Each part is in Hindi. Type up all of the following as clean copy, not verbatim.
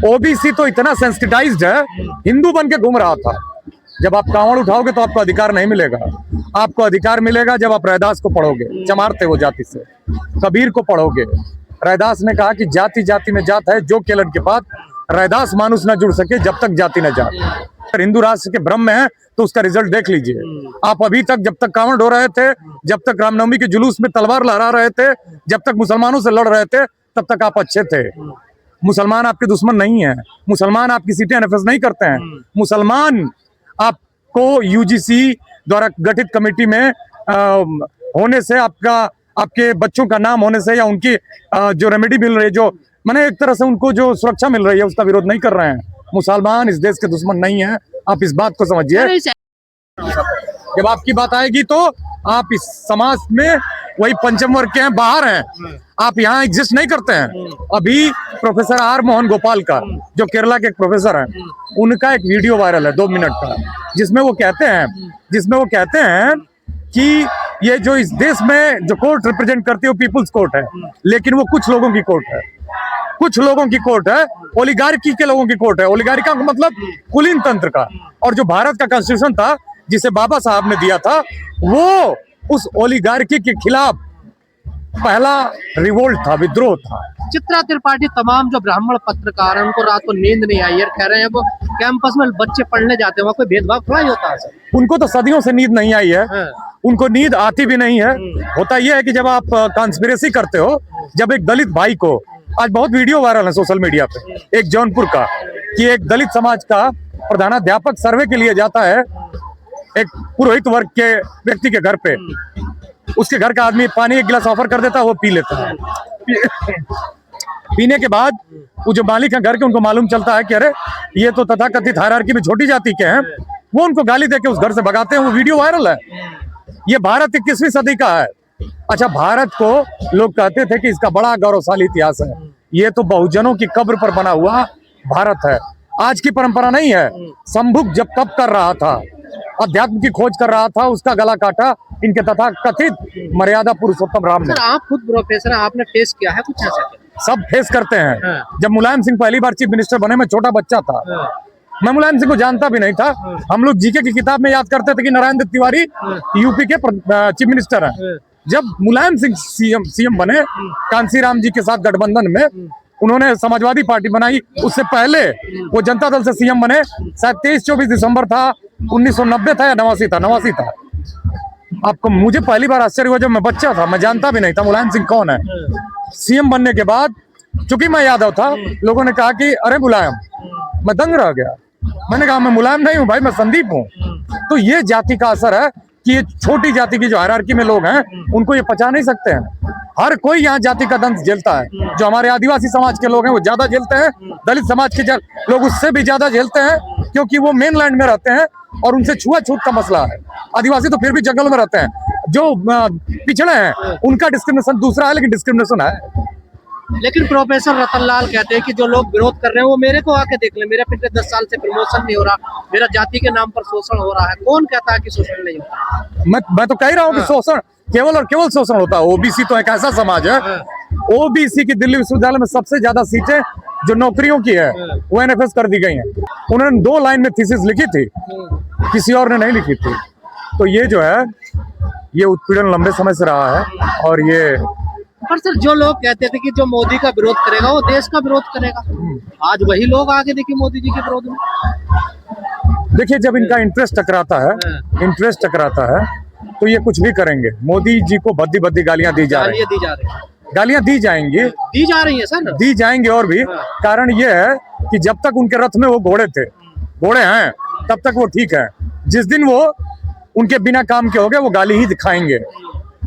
ओबीसी तो इतना सेंसिटाइज्ड है, हिंदू बन के घूम रहा था। जब आप कांवड़ उठाओगे तो आपको अधिकार नहीं मिलेगा। आपको अधिकार मिलेगा जब आप रैदास को पढ़ोगे, चमारते वो जाति से, कबीर को पढ़ोगे। रैदास ने कहा कि जाति जाति में जात है, जो केलन के बाद रैदास मानुष न जुड़ सके जब तक जाति न जात। अगर हिंदू राष्ट्र के भ्रम में है तो उसका रिजल्ट देख लीजिए। आप अभी तक जब तक कांवड़ ढो रहे थे, जब तक रामनवमी के जुलूस में तलवार लहरा रहे थे, जब तक मुसलमानों से लड़ रहे थे, तब तक आप अच्छे थे। मुसलमान आपके दुश्मन नहीं है, मुसलमान आपकी सीटें एनएफएस नहीं करते हैं। मुसलमान आपको यूजीसी द्वारा गठित कमेटी में होने से, आपके बच्चों का नाम होने से, या उनकी जो रेमेडी मिल रही है, जो माने एक तरह से उनको जो सुरक्षा मिल रही है, उसका विरोध नहीं कर रहे हैं। मुसलमान इस देश के दुश्मन नहीं है, आप इस बात को समझिए। जब आपकी बात आएगी तो आप इस समाज में वही पंचम वर्ग के हैं, बाहर हैं, आप यहाँ एग्जिस्ट नहीं करते हैं। अभी प्रोफेसर आर मोहन गोपाल का, जो केरला के एक प्रोफेसर हैं, उनका एक वीडियो वायरल है 2 मिनट का, जिसमें वो कहते हैं कि ये जो इस देश में जो कोर्ट रिप्रेजेंट करती है वो पीपुल्स कोर्ट है, लेकिन वो कुछ लोगों की कोर्ट है, कुछ लोगों की कोर्ट है, ओलिगार्की के लोगों की कोर्ट है। ओलिगार्की का मतलब कुलीन तंत्र का। और जो भारत का कॉन्स्टिट्यूशन था, जिसे बाबा साहब ने दिया था, वो उस ओलिगार्की के खिलाफ पहला रिवोल्ट था, विद्रोह था। चित्रा त्रिपाठी तमाम जो ब्राह्मण पत्रकार हैं, उनको रात को नींद नहीं आई है, कह रहे हैं वो कैंपस में बच्चे पढ़ने जाते हैं, वहाँ कोई भेदभाव थोड़ा ही होता है। उनको तो सदियों से नींद नहीं आई है, उनको नींद आती भी नहीं है। होता यह है कि जब आप कॉन्स्पिरेसी करते हो, जब एक दलित भाई को, आज बहुत वीडियो वायरल है सोशल मीडिया पे, एक जौनपुर का, कि एक दलित समाज का प्रधानाध्यापक सर्वे के लिए जाता है एक पुरोहित वर्ग के व्यक्ति के घर पे, उसके घर का आदमी पानी एक गिलास ऑफर कर देता है, वो पी लेता है। पीने के बाद वो जो मालिक है घर के, उनको मालूम चलता है कि अरे ये तो तथाकथित हायरार्की में छोटी जाति के हैं, वो उनको गाली देके उस घर से भगाते हैं। वो वीडियो वायरल है। ये भारत 21वीं सदी का है। अच्छा, भारत को लोग कहते थे कि इसका बड़ा गौरवशाली इतिहास है, ये तो बहुजनों की कब्र पर बना हुआ भारत है, आज की परंपरा नहीं है। संभुक जब तप कर रहा था, अध्यात्म की खोज कर रहा था, उसका गला काटा इनके तथा कथित मर्यादा पुरुषोत्तम राम ने। आप खुद प्रोफेसर हैं, आपने फेस किया है कुछ ऐसा? सब फेस करते हैं। जब मुलायम सिंह पहली बार चीफ मिनिस्टर बने, मैं छोटा बच्चा था, मैं मुलायम सिंह को जानता भी नहीं था। हम लोग जीके की किताब में याद करते थे कि नारायण दत्त तिवारी यूपी के चीफ मिनिस्टर हैं। जब मुलायम सिंह सीएम बने, कांसीराम जी के साथ गठबंधन में, उन्होंने समाजवादी पार्टी बनाई। उससे पहले वो जनता दल से सीएम बने, शायद 23-24 दिसंबर था, 1990 था या 89 था। आपको, मुझे पहली बार आश्चर्य हुआ जब मैं बच्चा था, मैं जानता भी नहीं था मुलायम सिंह कौन है। सीएम बनने के बाद, चूंकि मैं यादव था, लोगों ने कहा कि अरे मुलायम, मैं दंग रह गया। मैंने कहा मैं मुलायम नहीं हूँ भाई, मैं संदीप हूँ। तो ये जाति का असर है कि ये छोटी जाति की जो हायरार्की में लोग हैं, उनको ये पचा नहीं सकते हैं। हर कोई यहाँ जाति का दंश झेलता है। जो हमारे आदिवासी समाज के लोग हैं वो ज्यादा झेलते हैं, दलित समाज के लोग उससे भी ज्यादा झेलते हैं, क्योंकि वो मेन लैंड में रहते हैं और उनसे छुआछूत का मसला है। आदिवासी तो फिर भी जंगल में रहते हैं, जो पिछड़े हैं उनका डिस्क्रिमिनेशन दूसरा है, लेकिन डिस्क्रिमिनेशन है। लेकिन प्रोफेसर रतनलाल कहते हैं कि जो लोग विरोध कर रहे हैं वो मेरे को आके देख ले, मेरे पिछले 10 साल से प्रमोशन नहीं हो रहा, मेरा जाति के नाम पर शोषण हो रहा है। कौन कहता है कि शोषण नहीं होता? मैं तो कह रहा हूँ कि शोषण केवल और केवल शोषण होता है। ओबीसी तो एक ऐसा समाज है, ओबीसी की दिल्ली विश्वविद्यालय में सबसे ज्यादा सीटें जो नौकरियों की है वो एनएफएस कर दी गई हैं। उन्होंने 2 लाइन में थीसिस लिखी थी, किसी और ने नहीं लिखी थी। तो ये जो है, ये उत्पीड़न लंबे समय से रहा है। और ये पर सर, जो लोग कहते थे कि जो मोदी का विरोध करेगा वो देश का विरोध करेगा, आज वही लोग आगे देखिए मोदी जी के विरोध में। देखिए, जब इनका इंटरेस्ट टकराता है तो ये कुछ भी करेंगे। मोदी जी को भद्दी भद्दी गालियां दी जा रही है, गालियां दी जाएंगी, दी जा रही है सर, दी जाएंगे। और भी कारण ये है कि जब तक उनके रथ में वो घोड़े हैं, तब तक वो ठीक है। जिस दिन वो उनके बिना काम के हो गए, वो गाली ही दिखाएंगे।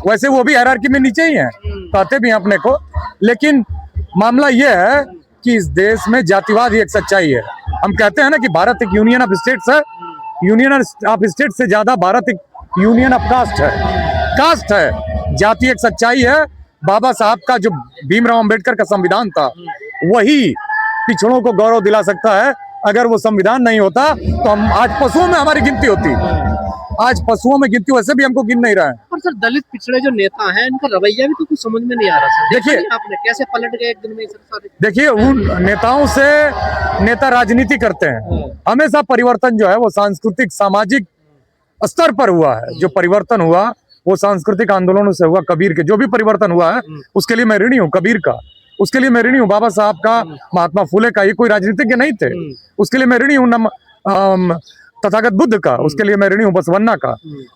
वैसे वो भी हायरार्की में नीचे ही हैं, कहते भी हैं अपने को। लेकिन मामला ये है कि इस देश में जातिवाद ही एक सच्चाई है। हम कहते हैं ना कि भारत एक यूनियन ऑफ स्टेट्स है, यूनियन ऑफ स्टेट से ज्यादा भारत एक यूनियन ऑफ कास्ट है। जाति एक सच्चाई है। बाबा साहब का जो भीमराव अंबेडकर का संविधान था, वही पिछड़ों को गौरव दिला सकता है। अगर वो संविधान नहीं होता तो हम आज पशुओं में हमारी गिनती होती। आज पशुओं में गिनती, वैसे भी हमको गिन नहीं रहा है। पर सर, दलित पिछड़े जो नेता हैं, इनका रवैया भी तो कुछ समझ में नहीं आ रहा। देखिए, आपने कैसे पलट गए एक दिन में सर? देखिए, उन नेताओं से नेता राजनीति करते हैं। हमेशा परिवर्तन जो है वो सांस्कृतिक सामाजिक स्तर पर हुआ है। जो परिवर्तन हुआ वो सांस्कृतिक आंदोलनों से हुआ। कबीर के जो भी परिवर्तन हुआ है उसके लिए मैं ऋणी हूँ। कबीर का उसके लिए मैं ऋणी हूँ। बाबा साहब का, महात्मा फुले का, ये कोई राजनीतिज्ञ नहीं थे, उसके लिए मैं ऋणी हूँ। तथागत बुद्ध का, उसके लिए मैं ऋणी हूँ। बसवन्ना का,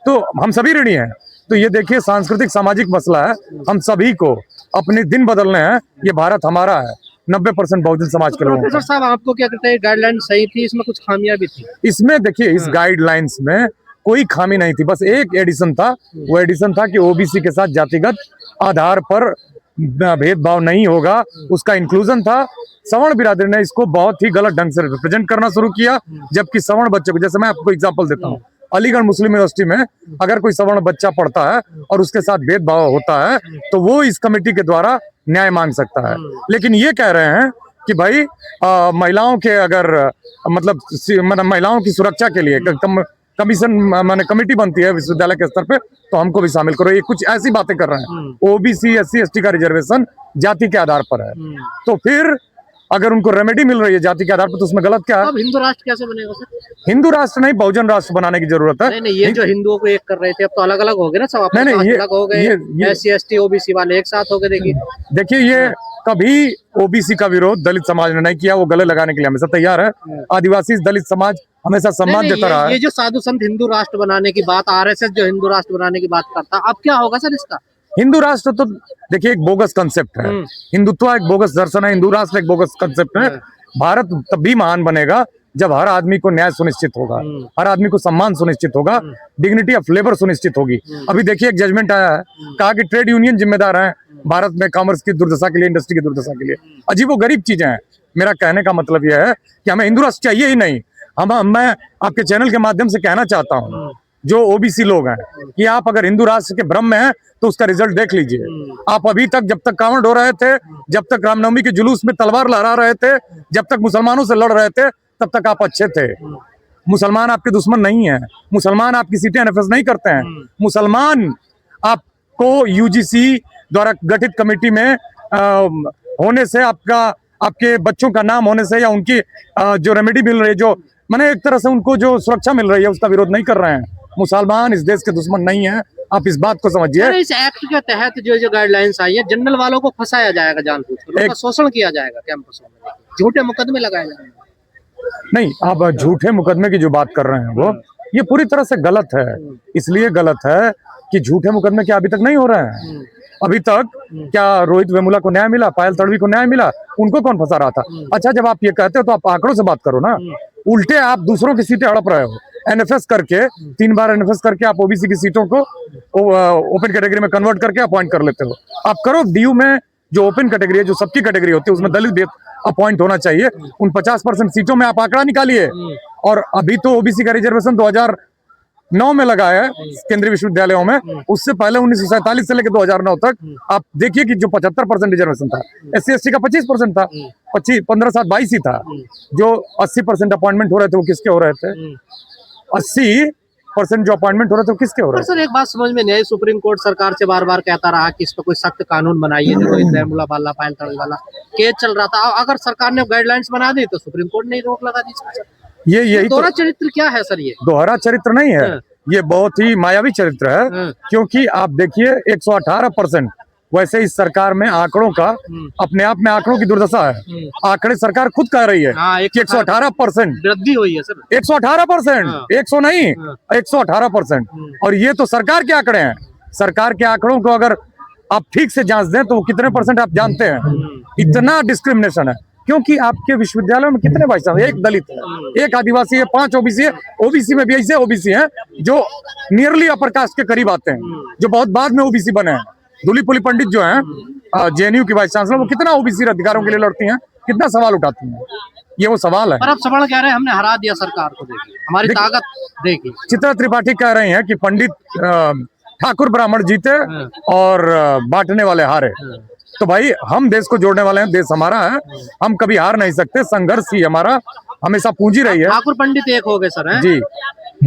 तो हम सभी ऋणी हैं। तो ये देखिए सांस्कृतिक सामाजिक मसला है, हम सभी को अपने दिन बदलने हैं। ये भारत हमारा है, 90% बहुजन समाज के लोगों प्रोफेसर साहब आपको क्या कहते हैं, गाइडलाइन सही थी, इसमें कुछ खामियां भी थी? इसमें देखिए इस गाइडलाइंस में कोई खामी नहीं थी, बस एक एडिशन था। वो एडिशन था कि ओबीसी के साथ जातिगत आधार पर भेदभाव नहीं होगा, उसका इंक्लूजन था। सवर्ण बिरादरी ने इसको बहुत ही गलत ढंग से रिप्रेजेंट करना शुरू किया, जबकि सवर्ण बच्चे को, जैसे मैं आपको एग्जांपल देता हूँ, अलीगढ़ मुस्लिम यूनिवर्सिटी में अगर कोई सवर्ण बच्चा पढ़ता है और उसके साथ भेदभाव होता है तो वो इस कमेटी के द्वारा न्याय मांग सकता है। लेकिन ये कह रहे हैं कि भाई महिलाओं के अगर मतलब महिलाओं की सुरक्षा के लिए कमीशन माने कमेटी बनती है विश्वविद्यालय के स्तर पे, तो हमको भी शामिल करो। ये कुछ ऐसी बातें कर रहे हैं। ओबीसी एससी एसटी का रिजर्वेशन जाति के आधार पर है, तो फिर अगर उनको रेमेडी मिल रही है जाति के आधार पर, तो उसमें गलत क्या है? अब हिंदू राष्ट्र कैसे बनेगा सर? हिंदू राष्ट्र नहीं, बहुजन राष्ट्र बनाने की जरूरत है। नहीं, ये जो हिंदुओं को एक कर रहे थे, अब तो अलग अलग हो गए ना सब। नहीं, ये अलग हो गए, एससी एसटी ओबीसी वाले एक साथ हो गए। देखिए ये कभी ओबीसी का विरोध दलित समाज ने नहीं किया, वो गले लगाने के लिए हमेशा तैयार है। आदिवासी दलित समाज हमेशा सम्मान देता रहा है। ये जो साधु संत हिंदू राष्ट्र बनाने की बात, आरएसएस जो हिंदू राष्ट्र बनाने की बात करता, अब क्या होगा सर इसका? हिंदू राष्ट्र तो देखिए एक बोगस कंसेप्ट है। हिंदुत्व एक बोगस दर्शन है, हिंदू राष्ट्र एक बोगस कंसेप्ट है। भारत तब भी महान बनेगा जब हर आदमी को न्याय सुनिश्चित होगा, हर आदमी को सम्मान सुनिश्चित होगा, डिग्निटी ऑफ लेबर सुनिश्चित होगी। अभी देखिए एक जजमेंट आया है, कहा कि ट्रेड यूनियन जिम्मेदार हैं भारत में कॉमर्स की दुर्दशा के लिए, इंडस्ट्री की दुर्दशा के लिए। अजीब वो गरीब चीजें हैं। मेरा कहने का मतलब यह है कि हमें हिंदू राष्ट्र चाहिए ही नहीं। मैं आपके चैनल के माध्यम से कहना चाहता हूँ जो ओबीसी लोग हैं कि आप अगर हिंदू राष्ट्र के भ्रम में हैं तो उसका रिजल्ट देख लीजिए। आप अभी तक जब तक कांवड़ ढो रहे थे, जब तक रामनवमी के जुलूस में तलवार लहरा रहे थे, जब तक मुसलमानों से लड़ रहे थे, तब तक आप अच्छे थे। मुसलमान आपके दुश्मन नहीं है, मुसलमान आपकी सीटें एनएफएस नहीं करते हैं। मुसलमान आपको यूजीसी द्वारा गठित कमेटी में होने से, आपके बच्चों का नाम होने से, या उनकी जो रेमेडी मिल रही है, जो माने एक तरह से उनको जो सुरक्षा मिल रही है, उसका विरोध नहीं कर रहे हैं। मुसलमान इस देश के दुश्मन नहीं है, आप इस बात को समझिए। इस एक्ट के तहत जो गाइडलाइंस आई है, जनरल वालों को फंसाया जाएगा, जानबूझकर उनका शोषण किया जाएगा कैंपसों में, झूठे मुकदमे लगाए जाएंगे। नहीं, आप झूठे मुकदमे की जो बात कर रहे हैं वो ये पूरी तरह से गलत है। इसलिए गलत है कि झूठे मुकदमे क्या अभी तक नहीं हो रहे हैं? अभी तक क्या रोहित वेमुला को न्याय मिला, पायल तड़वी को न्याय मिला? उनको कौन फंसा रहा था? अच्छा, जब आप ये कहते हो तो आप आंकड़ों से बात करो ना। उल्टे आप दूसरों की सीटें हड़प रहे हो। एनएफएस करके 3 बार एनएफएस करके आप ओबीसी की सीटों को ओपन कैटेगरी में कन्वर्ट करके अपॉइंट कर लेते हो। आप करो डीयू में जो ओपन कैटेगरी है, जो सबकी कैटेगरी होती है, उसमें दलित भी अपॉइंट होना चाहिए। उन 50% सीटों में आप आंकड़ा निकालिए। और अभी तो ओबीसी का रिजर्वेशन 2009 में लगा है केंद्रीय विश्वविद्यालयों में, उससे पहले 1947 से लेकर 2009 तक आप देखिए कि जो 75% रिजर्वेशन था, एससी एसटी का 25% था, 15 7 22 ही था। जो 80% अपॉइंटमेंट हो रहे थे वो किसके हो रहे थे? 80% जो अपॉइंटमेंट हो रहे थे वो किसके हो रहे थे? सर एक बात समझ में नहीं आई, सुप्रीम कोर्ट सरकार से बार बार कहता रहा कि इस पर कोई सख्त कानून बनाइए। जो रोहित वेमुला वाला, पायल तड़वी वाला केस चल रहा था, अगर सरकार ने गाइडलाइंस बना दी तो सुप्रीम कोर्ट ने रोक लगा दी इसको। यही दोहरा चरित्र क्या है सर? ये दोहरा चरित्र नहीं है, ये बहुत ही मायावी चरित्र है। क्योंकि आप देखिए 118% वैसे इस सरकार में आंकड़ों का अपने आप में आंकड़ों की दुर्दशा है। आंकड़े सरकार खुद कह रही है कि 118% वृद्धि हुई है सर। 118%, 100 नहीं, 118%। और ये तो सरकार के आंकड़े हैं। सरकार के आंकड़ों को अगर आप ठीक से जांच दें तो वो कितने % आप जानते हैं? इतना डिस्क्रिमिनेशन है। क्योंकि आपके विश्वविद्यालयों में कितने भाई साहब? एक दलित है, एक आदिवासी है, 5 ओबीसी है। ओबीसी में भी ऐसे ओबीसी हैं जो नियरली अपर कास्ट के करीब आते हैं, जो बहुत बाद में ओबीसी बने हैं। धूलीपुली पंडित जो हैं जेएनयू की वाइस चांसलर, वो कितना ओबीसी अधिकारों के लिए लड़ती हैं, कितना सवाल उठाती हैं। ये वो सवाल है। पर अब सवाल कह रहे हैं हमने हरा दिया सरकार को, देखिए हमारी ताकत देखिए। चित्रा त्रिपाठी कह रही हैं कि पंडित ठाकुर ब्राह्मण जीते और बांटने वाले हारे। तो भाई हम देश को जोड़ने वाले हैं, देश हमारा है, हम कभी हार नहीं सकते। संघर्ष ही हमारा हमेशा पूंजी रही है। ठाकुर पंडित एक हो गए सर हैं? जी।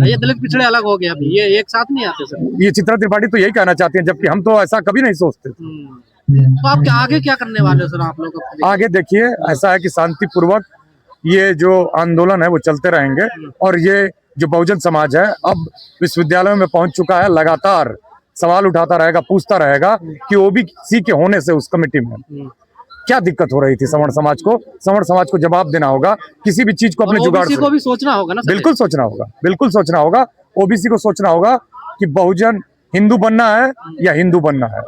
ये दलित पिछड़े अलग हो गए, अभी ये एक साथ नहीं आते सर। ये चित्रा त्रिपाठी तो यही कहना चाहती हैं, जबकि हम तो ऐसा कभी नहीं सोचते। तो आप आगे क्या करने वाले हो सर आप लोग? आगे देखिए ऐसा है कि शांतिपूर्वक ये जो आंदोलन है वो चलते रहेंगे। और ये जो बहुजन समाज है अब विश्वविद्यालयों में पहुंच चुका है, लगातार सवाल उठाता रहेगा, पूछता रहेगा कि ओबीसी के होने से उस कमेटी में क्या दिक्कत हो रही थी सवर्ण समाज को। सवर्ण समाज को जवाब देना होगा, किसी भी चीज को अपने जुगाड़ ओबीसी से। को भी सोचना होगा ना। बिल्कुल सोचना होगा, बिल्कुल सोचना होगा। ओबीसी को सोचना होगा कि बहुजन हिंदू बनना है या हिंदू बनना है,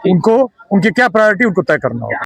उनको उनकी क्या प्रायोरिटी उनको तय करना होगा।